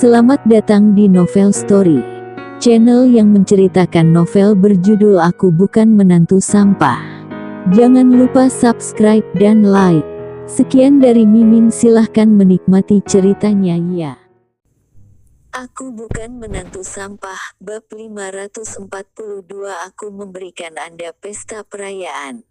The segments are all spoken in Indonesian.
Selamat datang di Novel Story, channel yang menceritakan novel berjudul Aku Bukan Menantu Sampah. Jangan lupa subscribe dan like. Sekian dari Mimin, silahkan menikmati ceritanya ya. Aku Bukan Menantu Sampah, bab 542. Aku memberikan Anda pesta perayaan.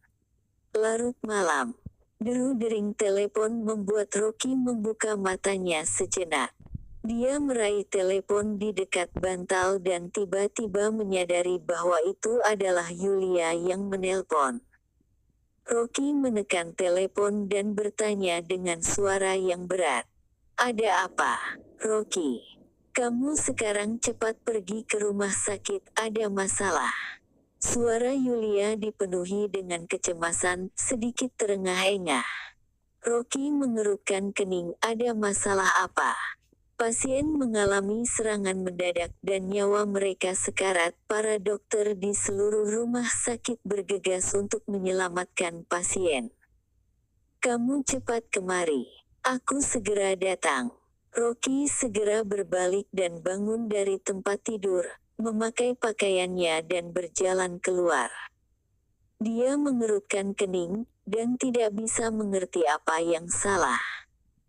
Larut malam. Deru-dering telepon membuat Rocky membuka matanya sejenak. Dia meraih telepon di dekat bantal dan tiba-tiba menyadari bahwa itu adalah Yulia yang menelpon. Rocky menekan telepon dan bertanya dengan suara yang berat. "Ada apa, Rocky? Kamu sekarang cepat pergi ke rumah sakit, ada masalah." Suara Yulia dipenuhi dengan kecemasan, sedikit terengah-engah. Rocky mengerutkan kening. "Ada masalah apa?" "Pasien mengalami serangan mendadak dan nyawa mereka sekarat. Para dokter di seluruh rumah sakit bergegas untuk menyelamatkan pasien. Kamu cepat kemari." "Aku segera datang." Rocky segera berbalik dan bangun dari tempat tidur, memakai pakaiannya dan berjalan keluar. Dia mengerutkan kening, dan tidak bisa mengerti apa yang salah.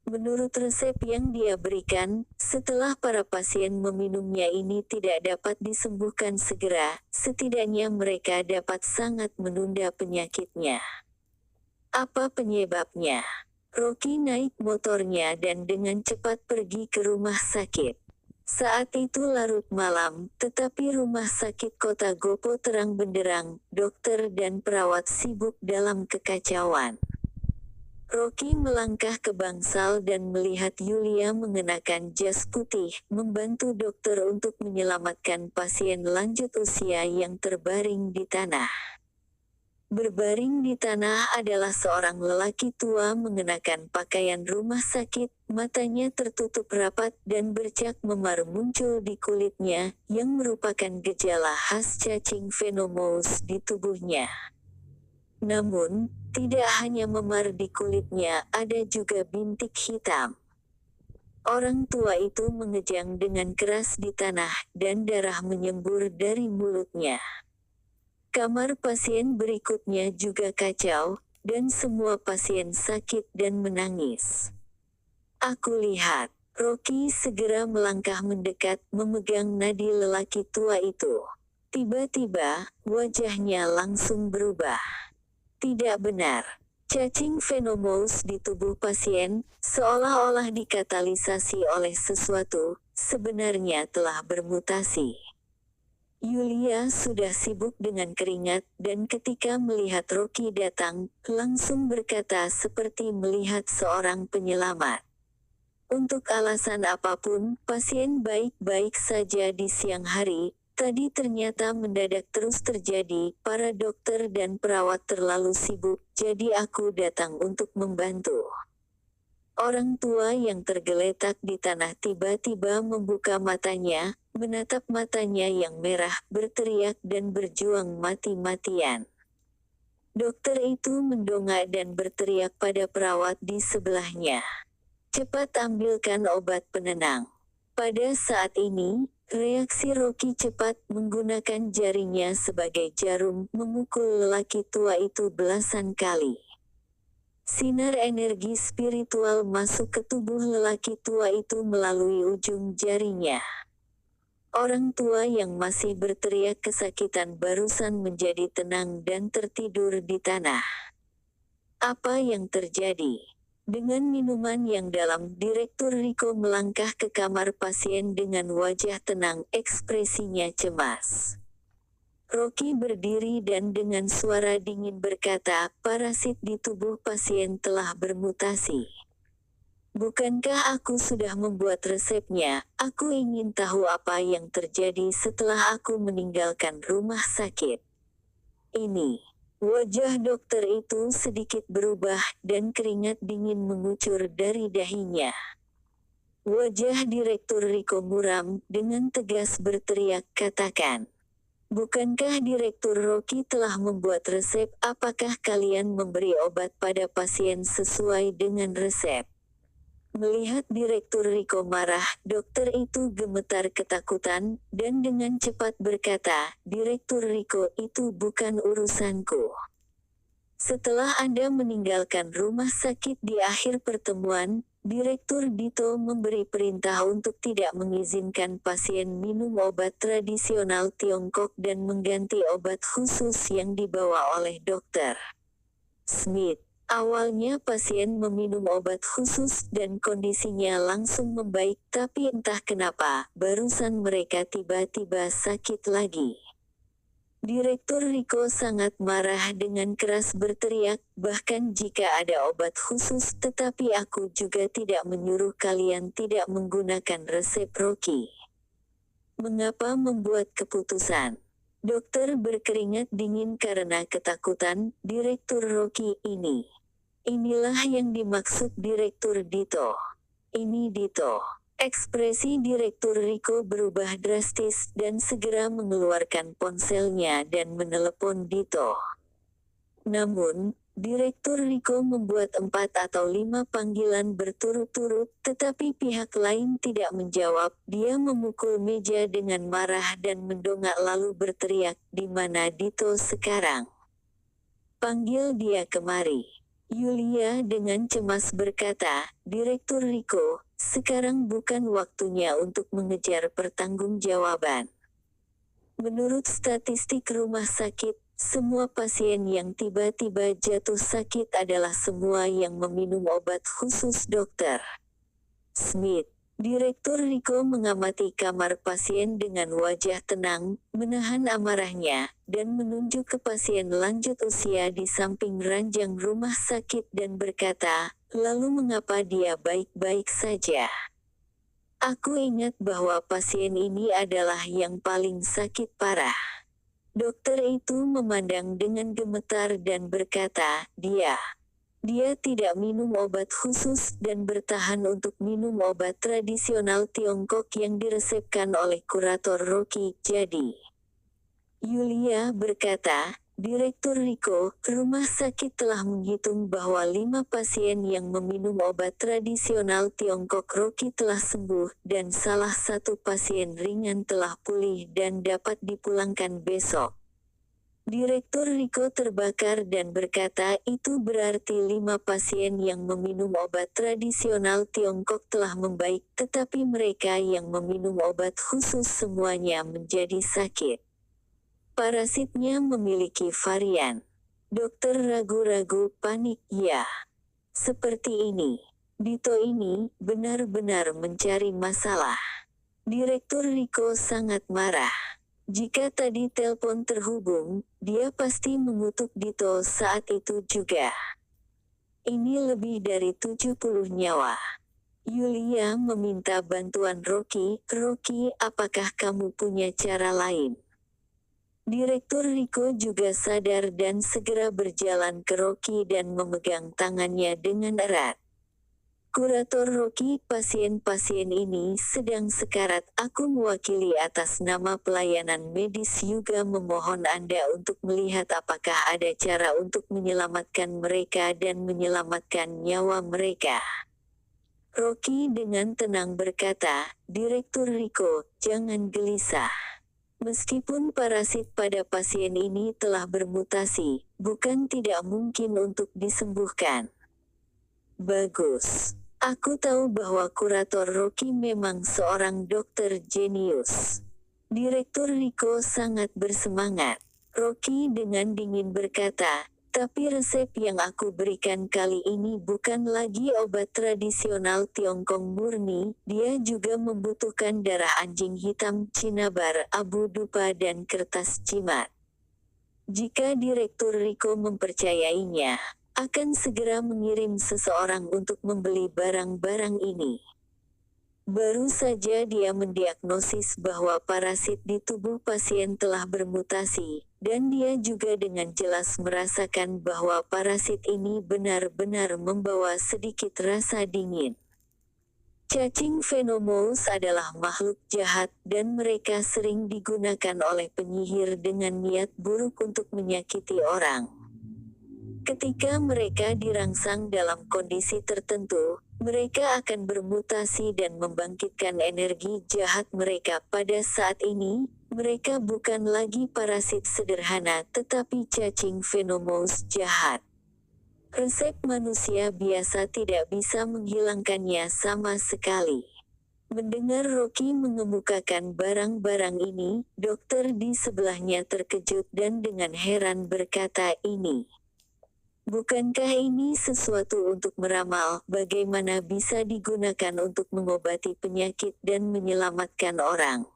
Menurut resep yang dia berikan, setelah para pasien meminumnya ini tidak dapat disembuhkan segera, setidaknya mereka dapat sangat menunda penyakitnya. Apa penyebabnya? Rocky naik motornya dan dengan cepat pergi ke rumah sakit. Saat itu larut malam, tetapi rumah sakit kota Gopo terang benderang, dokter dan perawat sibuk dalam kekacauan. Rocky melangkah ke bangsal dan melihat Yulia mengenakan jas putih, membantu dokter untuk menyelamatkan pasien lanjut usia yang terbaring di tanah. Berbaring di tanah adalah seorang lelaki tua mengenakan pakaian rumah sakit, matanya tertutup rapat dan bercak memar muncul di kulitnya, yang merupakan gejala khas cacing venomous di tubuhnya. Namun, tidak hanya memar di kulitnya, ada juga bintik hitam. Orang tua itu mengejang dengan keras di tanah, dan darah menyembur dari mulutnya. Kamar pasien berikutnya juga kacau, dan semua pasien sakit dan menangis. "Aku lihat." Rocky segera melangkah mendekat, memegang nadi lelaki tua itu. Tiba-tiba, wajahnya langsung berubah. Tidak benar. Cacing venomous di tubuh pasien, seolah-olah dikatalisasi oleh sesuatu, sebenarnya telah bermutasi. Yulia sudah sibuk dengan keringat, dan ketika melihat Rocky datang, langsung berkata seperti melihat seorang penyelamat. Untuk alasan apapun, pasien baik-baik saja di siang hari. Tadi ternyata mendadak terus terjadi, para dokter dan perawat terlalu sibuk, jadi aku datang untuk membantu." Orang tua yang tergeletak di tanah tiba-tiba membuka matanya, menatap matanya yang merah, berteriak dan berjuang mati-matian. Dokter itu mendongak dan berteriak pada perawat di sebelahnya. "Cepat ambilkan obat penenang." Pada saat ini, reaksi Rocky cepat, menggunakan jarinya sebagai jarum, memukul lelaki tua itu belasan kali. Sinar energi spiritual masuk ke tubuh lelaki tua itu melalui ujung jarinya. Orang tua yang masih berteriak kesakitan barusan menjadi tenang dan tertidur di tanah. Apa yang terjadi? Dengan minuman yang dalam, Direktur Rico melangkah ke kamar pasien dengan wajah tenang, ekspresinya cemas. Rocky berdiri dan dengan suara dingin berkata, "Parasit di tubuh pasien telah bermutasi. Bukankah aku sudah membuat resepnya? Aku ingin tahu apa yang terjadi setelah aku meninggalkan rumah sakit." Ini. Wajah dokter itu sedikit berubah, dan keringat dingin mengucur dari dahinya. Wajah Direktur Rico muram, dengan tegas berteriak, "Katakan. Bukankah Direktur Rocky telah membuat resep? Apakah kalian memberi obat pada pasien sesuai dengan resep?" Melihat Direktur Riko marah, dokter itu gemetar ketakutan, dan dengan cepat berkata, "Direktur Riko, itu bukan urusanku." Setelah Anda meninggalkan rumah sakit di akhir pertemuan, Direktur Dito memberi perintah untuk tidak mengizinkan pasien minum obat tradisional Tiongkok dan mengganti obat khusus yang dibawa oleh Dokter Smith. Awalnya pasien meminum obat khusus dan kondisinya langsung membaik, tapi entah kenapa, barusan mereka tiba-tiba sakit lagi. Direktur Riko sangat marah dengan keras berteriak, "Bahkan jika ada obat khusus, tetapi aku juga tidak menyuruh kalian tidak menggunakan resep Rocky. Mengapa membuat keputusan?" Dokter berkeringat dingin karena ketakutan. Direktur Rocky ini. Inilah yang dimaksud Direktur Dito. Ini Dito. Ekspresi Direktur Riko berubah drastis dan segera mengeluarkan ponselnya dan menelepon Dito. Namun, Direktur Riko membuat 4 atau 5 panggilan berturut-turut, tetapi pihak lain tidak menjawab. Dia memukul meja dengan marah dan mendongak lalu berteriak, "Di mana Dito sekarang? Panggil dia kemari." Yulia dengan cemas berkata, "Direktur Riko, sekarang bukan waktunya untuk mengejar pertanggungjawaban. Menurut statistik rumah sakit, semua pasien yang tiba-tiba jatuh sakit adalah semua yang meminum obat khusus Dokter Smith." Direktur Riko mengamati kamar pasien dengan wajah tenang, menahan amarahnya, dan menunjuk ke pasien lanjut usia di samping ranjang rumah sakit dan berkata, "Lalu mengapa dia baik-baik saja? Aku ingat bahwa pasien ini adalah yang paling sakit parah." Dokter itu memandang dengan gemetar dan berkata, Dia tidak minum obat khusus dan bertahan untuk minum obat tradisional Tiongkok yang diresepkan oleh kurator Rocky. Jadi, Yulia berkata, "Direktur Riko, rumah sakit telah menghitung bahwa 5 pasien yang meminum obat tradisional Tiongkok Rocky telah sembuh, dan salah satu pasien ringan telah pulih dan dapat dipulangkan besok." Direktur Riko terbakar dan berkata, "Itu berarti 5 pasien yang meminum obat tradisional Tiongkok telah membaik, tetapi mereka yang meminum obat khusus semuanya menjadi sakit. Parasitnya memiliki varian." Dokter ragu-ragu, panik, "Ya. Seperti ini. Dito ini benar-benar mencari masalah." Direktur Riko sangat marah. Jika tadi telepon terhubung, dia pasti mengutuk Dito saat itu juga. Ini lebih dari 70 nyawa. Yulia meminta bantuan Rocky. "Rocky, apakah kamu punya cara lain?" Direktur Riko juga sadar dan segera berjalan ke Rocky dan memegang tangannya dengan erat. "Kurator Rocky, pasien-pasien ini sedang sekarat. Aku mewakili atas nama pelayanan medis juga memohon Anda untuk melihat apakah ada cara untuk menyelamatkan mereka dan menyelamatkan nyawa mereka." Rocky dengan tenang berkata, "Direktur Riko, jangan gelisah. Meskipun parasit pada pasien ini telah bermutasi, bukan tidak mungkin untuk disembuhkan." "Bagus. Aku tahu bahwa kurator Rocky memang seorang dokter jenius." Direktur Riko sangat bersemangat. Rocky dengan dingin berkata, "Tapi resep yang aku berikan kali ini bukan lagi obat tradisional Tiongkok murni, dia juga membutuhkan darah anjing hitam, cinnabar, abu dupa dan kertas jimat." Jika Direktur Riko mempercayainya, akan segera mengirim seseorang untuk membeli barang-barang ini. Baru saja dia mendiagnosis bahwa parasit di tubuh pasien telah bermutasi, dan dia juga dengan jelas merasakan bahwa parasit ini benar-benar membawa sedikit rasa dingin. Cacing Venomous adalah makhluk jahat dan mereka sering digunakan oleh penyihir dengan niat buruk untuk menyakiti orang. Ketika mereka dirangsang dalam kondisi tertentu, mereka akan bermutasi dan membangkitkan energi jahat mereka. Pada saat ini, mereka bukan lagi parasit sederhana tetapi cacing venomous jahat. Resep manusia biasa tidak bisa menghilangkannya sama sekali. Mendengar Rocky mengemukakan barang-barang ini, dokter di sebelahnya terkejut dan dengan heran berkata, bukankah ini sesuatu untuk meramal, bagaimana bisa digunakan untuk mengobati penyakit dan menyelamatkan orang?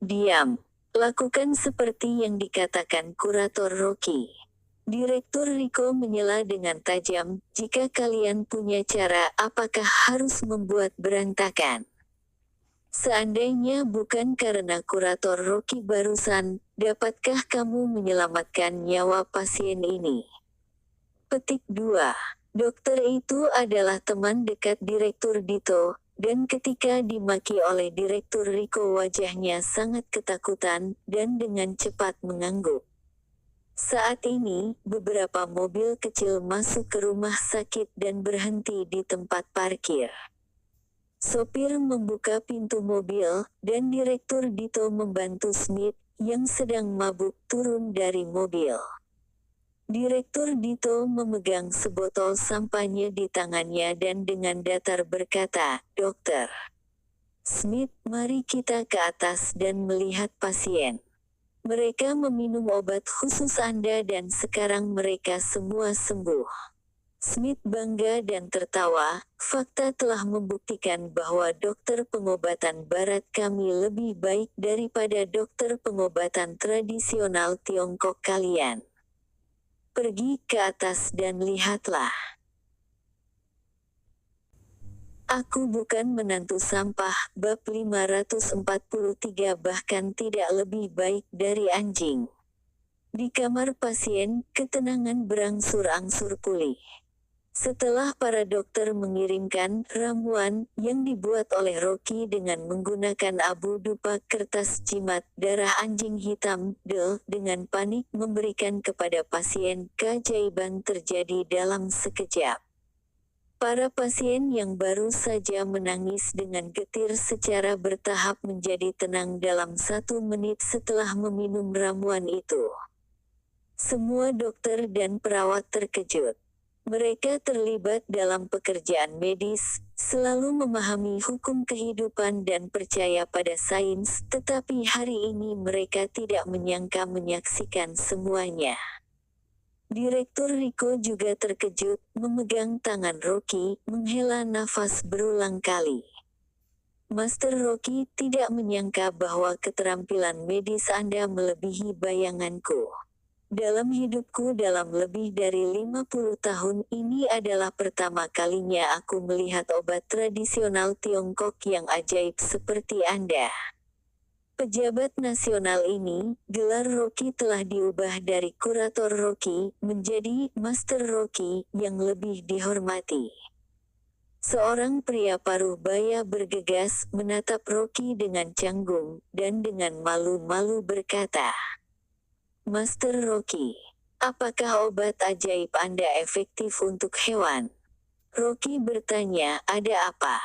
Diam. Lakukan seperti yang dikatakan kurator Rocky. Direktur Rico menyela dengan tajam, jika kalian punya cara, apakah harus membuat berantakan? Seandainya bukan karena kurator Rocky barusan, dapatkah kamu menyelamatkan nyawa pasien ini? Petik 2. Dokter itu adalah teman dekat Direktur Dito, dan ketika dimaki oleh Direktur Rico wajahnya sangat ketakutan, dan dengan cepat mengangguk. Saat ini, beberapa mobil kecil masuk ke rumah sakit dan berhenti di tempat parkir. Sopir membuka pintu mobil, dan Direktur Dito membantu Smith, yang sedang mabuk, turun dari mobil. Direktur Dito memegang sebotol sampanye di tangannya dan dengan datar berkata, "Dokter Smith, mari kita ke atas dan melihat pasien. Mereka meminum obat khusus Anda dan sekarang mereka semua sembuh." Smith bangga dan tertawa, fakta telah membuktikan bahwa dokter pengobatan barat kami lebih baik daripada dokter pengobatan tradisional Tiongkok kalian. Pergi ke atas dan lihatlah. Aku bukan menantu sampah, bab 543 bahkan tidak lebih baik dari anjing. Di kamar pasien, ketenangan berangsur-angsur pulih. Setelah para dokter mengirimkan ramuan yang dibuat oleh Rocky dengan menggunakan abu dupa kertas jimat darah anjing hitam, dengan panik memberikan kepada pasien, keajaiban terjadi dalam sekejap. Para pasien yang baru saja menangis dengan getir secara bertahap menjadi tenang dalam 1 menit setelah meminum ramuan itu. Semua dokter dan perawat terkejut. Mereka terlibat dalam pekerjaan medis, selalu memahami hukum kehidupan dan percaya pada sains, tetapi hari ini mereka tidak menyangka menyaksikan semuanya. Direktur Rico juga terkejut, memegang tangan Rocky, menghela nafas berulang kali. Master Rocky tidak menyangka bahwa keterampilan medis Anda melebihi bayanganku. Dalam hidupku dalam lebih dari 50 tahun ini adalah pertama kalinya aku melihat obat tradisional Tiongkok yang ajaib seperti Anda. Pejabat nasional ini, gelar Rocky telah diubah dari kurator Rocky, menjadi Master Rocky, yang lebih dihormati. Seorang pria paruh baya bergegas, menatap Rocky dengan canggung, dan dengan malu-malu berkata, "Master Rocky, apakah obat ajaib Anda efektif untuk hewan?" Rocky bertanya, "Ada apa?"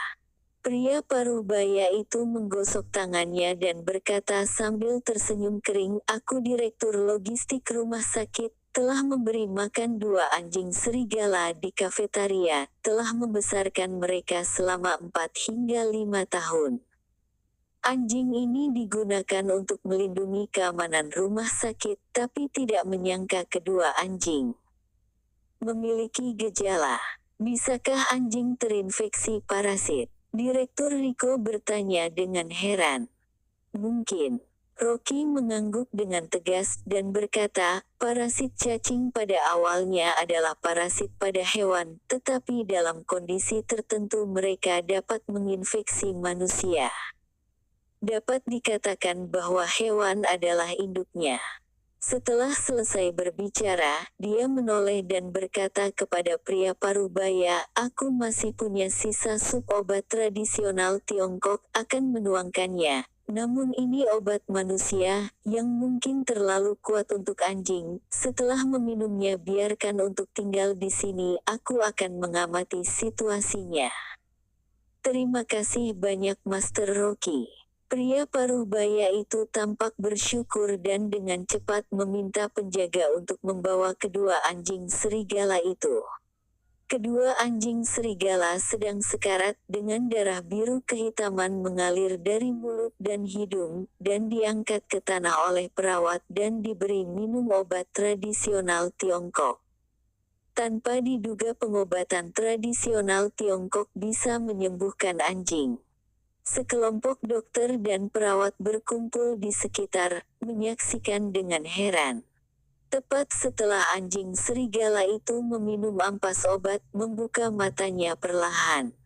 Pria paruh baya itu menggosok tangannya dan berkata sambil tersenyum kering, "Aku direktur logistik rumah sakit, telah memberi makan 2 anjing serigala di kafetaria, telah membesarkan mereka selama 4 hingga 5 tahun. Anjing ini digunakan untuk melindungi keamanan rumah sakit, tapi tidak menyangka kedua anjing memiliki gejala. Bisakah anjing terinfeksi parasit?" Direktur Rico bertanya dengan heran. "Mungkin." Rocky mengangguk dengan tegas dan berkata, "Parasit cacing pada awalnya adalah parasit pada hewan, tetapi dalam kondisi tertentu mereka dapat menginfeksi manusia. Dapat dikatakan bahwa hewan adalah induknya." Setelah selesai berbicara, dia menoleh dan berkata kepada pria parubaya, "Aku masih punya sisa sup obat tradisional Tiongkok, akan menuangkannya." namun ini obat manusia, yang mungkin terlalu kuat untuk anjing. Setelah meminumnya biarkan untuk tinggal di sini, aku akan mengamati situasinya. Terima kasih banyak Master Rocky. Pria paruh baya itu tampak bersyukur dan dengan cepat meminta penjaga untuk membawa kedua anjing serigala itu. Kedua anjing serigala sedang sekarat dengan darah biru kehitaman mengalir dari mulut dan hidung, dan diangkat ke tanah oleh perawat dan diberi minum obat tradisional Tiongkok. Tanpa diduga pengobatan tradisional Tiongkok bisa menyembuhkan anjing. Sekelompok dokter dan perawat berkumpul di sekitar, menyaksikan dengan heran. Tepat setelah anjing serigala itu meminum ampas obat, membuka matanya perlahan.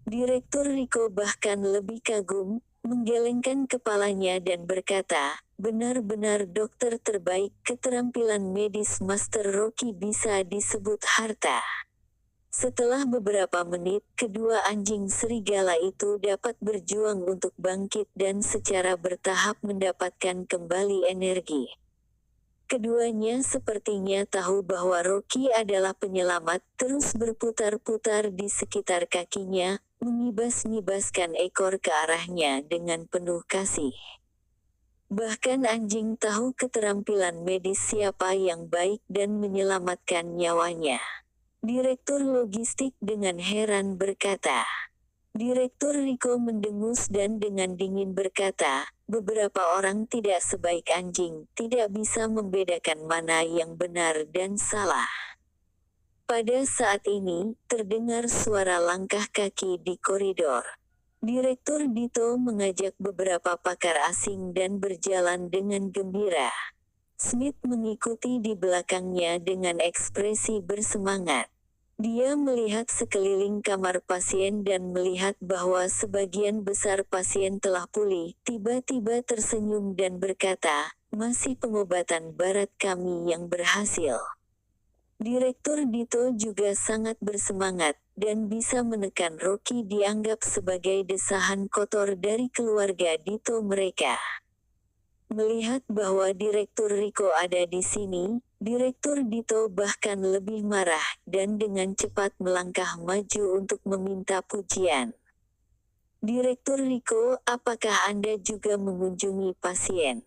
Direktur Rico bahkan lebih kagum, menggelengkan kepalanya dan berkata, benar-benar dokter terbaik. Keterampilan medis Master Rocky bisa disebut harta. Setelah beberapa menit, kedua anjing serigala itu dapat berjuang untuk bangkit dan secara bertahap mendapatkan kembali energi. Keduanya sepertinya tahu bahwa Rocky adalah penyelamat, terus berputar-putar di sekitar kakinya, mengibas-ngibaskan ekor ke arahnya dengan penuh kasih. Bahkan anjing tahu keterampilan medis siapa yang baik dan menyelamatkan nyawanya. Direktur logistik dengan heran berkata. Direktur Rico mendengus dan dengan dingin berkata, beberapa orang tidak sebaik anjing, tidak bisa membedakan mana yang benar dan salah. Pada saat ini, terdengar suara langkah kaki di koridor. Direktur Dito mengajak beberapa pakar asing dan berjalan dengan gembira. Smith mengikuti di belakangnya dengan ekspresi bersemangat. Dia melihat sekeliling kamar pasien dan melihat bahwa sebagian besar pasien telah pulih. Tiba-tiba tersenyum dan berkata, masih pengobatan barat kami yang berhasil. Direktur Dito juga sangat bersemangat, dan bisa menekan Rocky dianggap sebagai desahan kotor dari keluarga Dito mereka. Melihat bahwa Direktur Rico ada di sini, Direktur Dito bahkan lebih marah, dan dengan cepat melangkah maju untuk meminta pujian. Direktur Rico, apakah Anda juga mengunjungi pasien?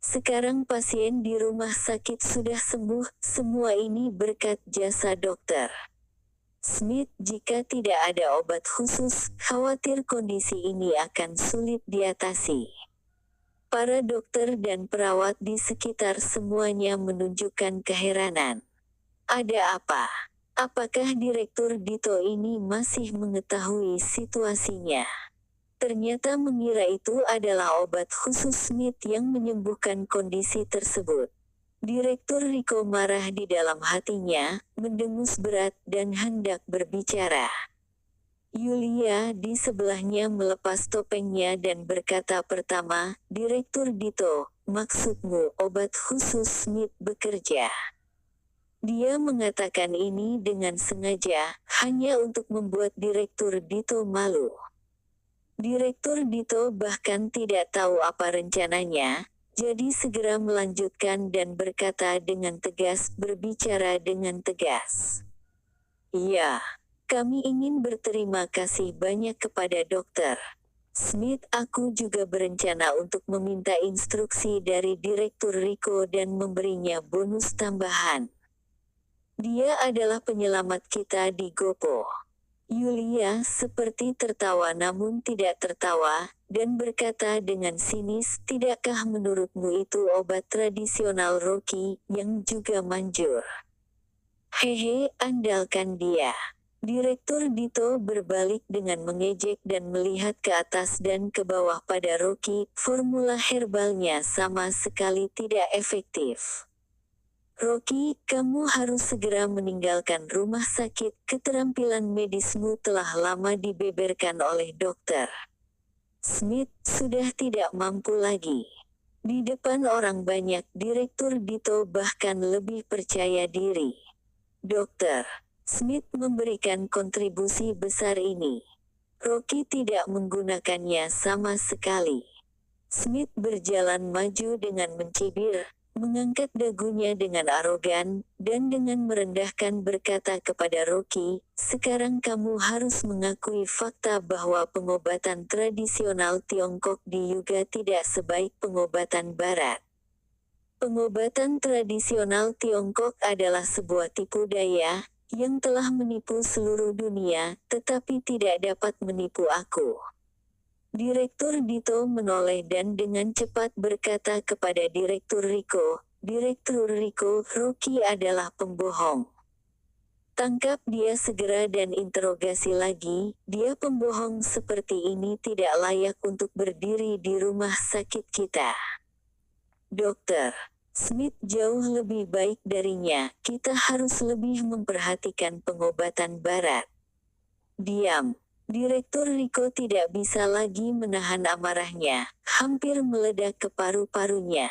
Sekarang pasien di rumah sakit sudah sembuh, semua ini berkat jasa dokter. Smith, jika tidak ada obat khusus, khawatir kondisi ini akan sulit diatasi. Para dokter dan perawat di sekitar semuanya menunjukkan keheranan. Ada apa? Apakah Direktur Dito ini masih mengetahui situasinya? Ternyata mengira itu adalah obat khusus Smith yang menyembuhkan kondisi tersebut. Direktur Rico marah di dalam hatinya, mendengus berat dan hendak berbicara. Yulia di sebelahnya melepas topengnya dan berkata pertama, Direktur Dito, maksudmu obat khusus Smith bekerja? Dia mengatakan ini dengan sengaja, hanya untuk membuat Direktur Dito malu. Direktur Dito bahkan tidak tahu apa rencananya, jadi segera melanjutkan dan berkata dengan tegas, berbicara dengan tegas. Iya. Kami ingin berterima kasih banyak kepada Dr. Smith. Aku juga berencana untuk meminta instruksi dari Direktur Rico dan memberinya bonus tambahan. Dia adalah penyelamat kita di Gopo. Yulia seperti tertawa namun tidak tertawa, dan berkata dengan sinis, tidakkah menurutmu itu obat tradisional Rocky, yang juga manjur? Hehe, andalkan dia. Direktur Dito berbalik dengan mengejek dan melihat ke atas dan ke bawah pada Rocky. Formula herbalnya sama sekali tidak efektif. Rocky, kamu harus segera meninggalkan rumah sakit. Keterampilan medismu telah lama dibeberkan oleh dokter Smith, sudah tidak mampu lagi. Di depan orang banyak, Direktur Dito bahkan lebih percaya diri. Dokter Smith memberikan kontribusi besar ini. Rocky tidak menggunakannya sama sekali. Smith berjalan maju dengan mencibir, mengangkat dagunya dengan arogan, dan dengan merendahkan berkata kepada Rocky, "Sekarang kamu harus mengakui fakta bahwa pengobatan tradisional Tiongkok di Yuga tidak sebaik pengobatan Barat. Pengobatan tradisional Tiongkok adalah sebuah tipu daya, yang telah menipu seluruh dunia, tetapi tidak dapat menipu aku." Direktur Dito menoleh dan dengan cepat berkata kepada Direktur Rico, "Direktur Rico, Rocky adalah pembohong. Tangkap dia segera dan interogasi lagi, dia pembohong seperti ini tidak layak untuk berdiri di rumah sakit kita." "Dokter Smith jauh lebih baik darinya, kita harus lebih memperhatikan pengobatan Barat." "Diam." Direktur Rico tidak bisa lagi menahan amarahnya, hampir meledak ke paru-parunya.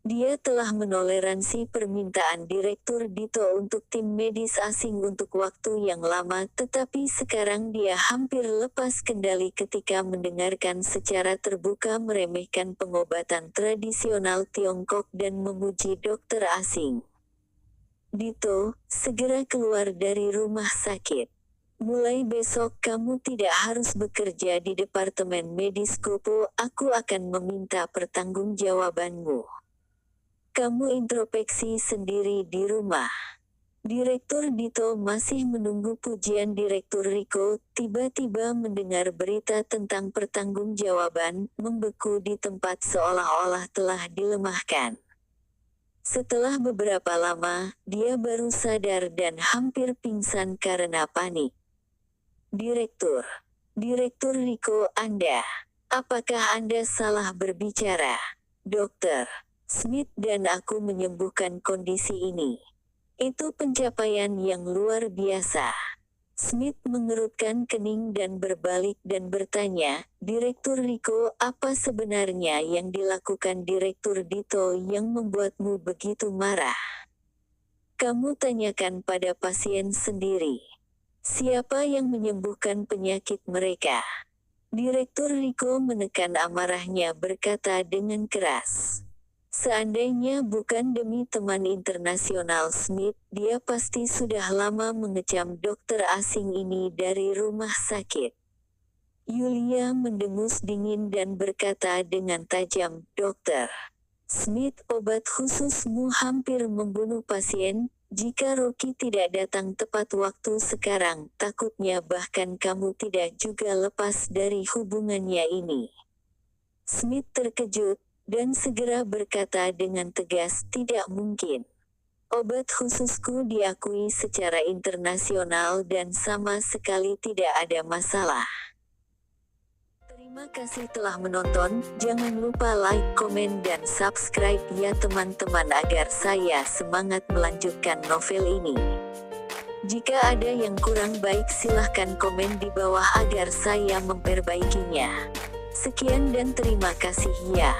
Dia telah menoleransi permintaan Direktur Dito untuk tim medis asing untuk waktu yang lama, tetapi sekarang dia hampir lepas kendali ketika mendengarkan secara terbuka meremehkan pengobatan tradisional Tiongkok dan memuji dokter asing. "Dito, segera keluar dari rumah sakit. Mulai besok kamu tidak harus bekerja di Departemen Medis Kopo, aku akan meminta pertanggungjawabanmu. Kamu introspeksi sendiri di rumah." Direktur Dito masih menunggu pujian Direktur Rico, tiba-tiba mendengar berita tentang pertanggungjawaban, membeku di tempat seolah-olah telah dilemahkan. Setelah beberapa lama, dia baru sadar dan hampir pingsan karena panik. Direktur Rico, apakah Anda salah berbicara? Dokter Smith dan aku menyembuhkan kondisi ini. Itu pencapaian yang luar biasa." Smith mengerutkan kening dan berbalik dan bertanya, "Direktur Rico, apa sebenarnya yang dilakukan Direktur Dito yang membuatmu begitu marah? Kamu tanyakan pada pasien sendiri. Siapa yang menyembuhkan penyakit mereka?" Direktur Rico menekan amarahnya berkata dengan keras. Seandainya bukan demi teman internasional Smith, dia pasti sudah lama mengecam dokter asing ini dari rumah sakit. Yulia mendengus dingin dan berkata dengan tajam, "Dokter Smith, obat khususmu hampir membunuh pasien. Jika Rocky tidak datang tepat waktu sekarang, takutnya bahkan kamu tidak juga lepas dari hubungannya ini." Smith terkejut, dan segera berkata dengan tegas, "Tidak mungkin. Obat khususku diakui secara internasional dan sama sekali tidak ada masalah." Terima kasih telah menonton, jangan lupa like, komen dan subscribe ya teman-teman agar saya semangat melanjutkan novel ini. Jika ada yang kurang baik silahkan komen di bawah agar saya memperbaikinya. Sekian dan terima kasih ya.